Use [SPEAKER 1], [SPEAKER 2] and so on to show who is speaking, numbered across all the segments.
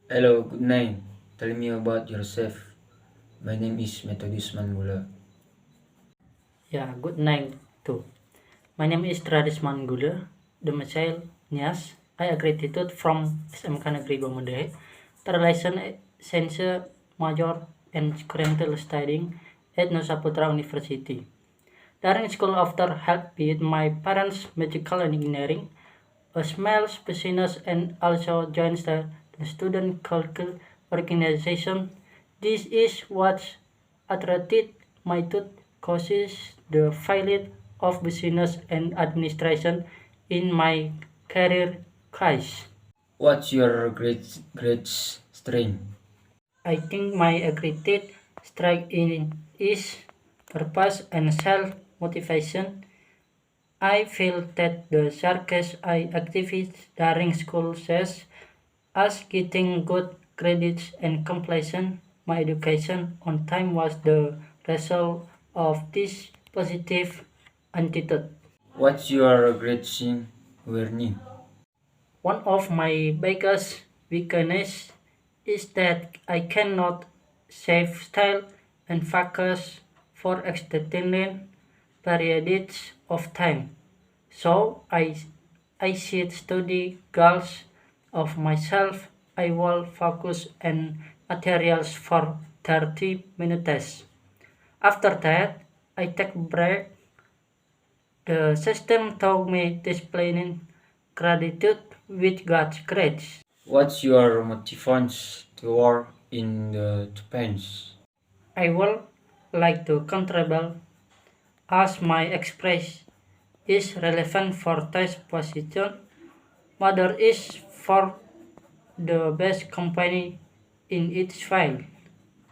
[SPEAKER 1] Hello, good night. Tell me about yourself. My name is Methodist Mangula.
[SPEAKER 2] Yeah, good night too. My name is Tradis Manggula, domicile Nias. I a gratitude from SMK Negeri Bangladesh. Terlation Sense Major and currently studying at Nusa Putra University. During school after help with my parents' medical and engineering, a small business and also joins the student cultural organization. This is what attracted my two courses, the field of business and administration in my career choice.
[SPEAKER 1] What's your great strength?
[SPEAKER 2] I think my greatest strike in is purpose and self motivation. I feel that the circus I activities during school says as getting good credits and completion my education on time was the result of this positive attitude.
[SPEAKER 1] What's your great sin learning?
[SPEAKER 2] One of my biggest weaknesses is that I cannot save style and focus for extended periods of time. So I set study goals of myself. I will focus on materials for 30 minutes. After that, I take break. The system taught me discipline, gratitude with God's grace.
[SPEAKER 1] What's your motivation to work in the defense?
[SPEAKER 2] I would like to contribute as my express is relevant for this position. Mother is for the best company in its field.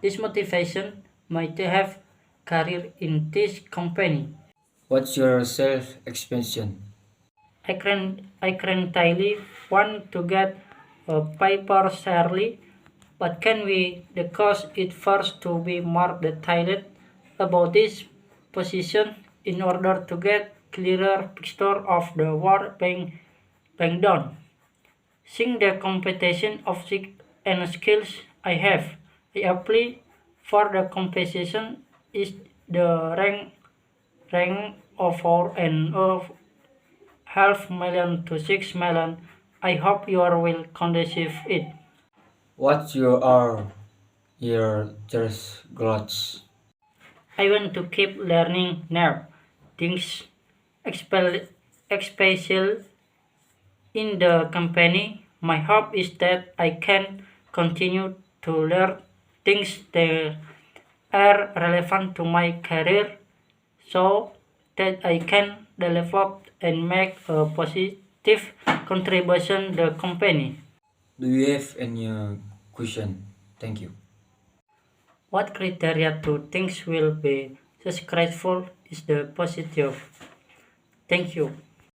[SPEAKER 2] This motivation might have career in this company.
[SPEAKER 1] What's your self expansion?
[SPEAKER 2] I currently want to get a paper shortly, but can we discuss it first to be more detailed about this position in order to get clearer picture of the work being done? Seeing the competition of and skills I have, I apply for the competition is the rank of 4.5 million to 6 million. I hope you are will conceive it.
[SPEAKER 1] What's your just goals?
[SPEAKER 2] I want to keep learning new things, especially in the company. My hope is that I can continue to learn things that are relevant to my career so that I can develop and make a positive contribution to the company.
[SPEAKER 1] Do you have any question? Thank you.
[SPEAKER 2] What criteria to things will be successful is the positive. Thank you.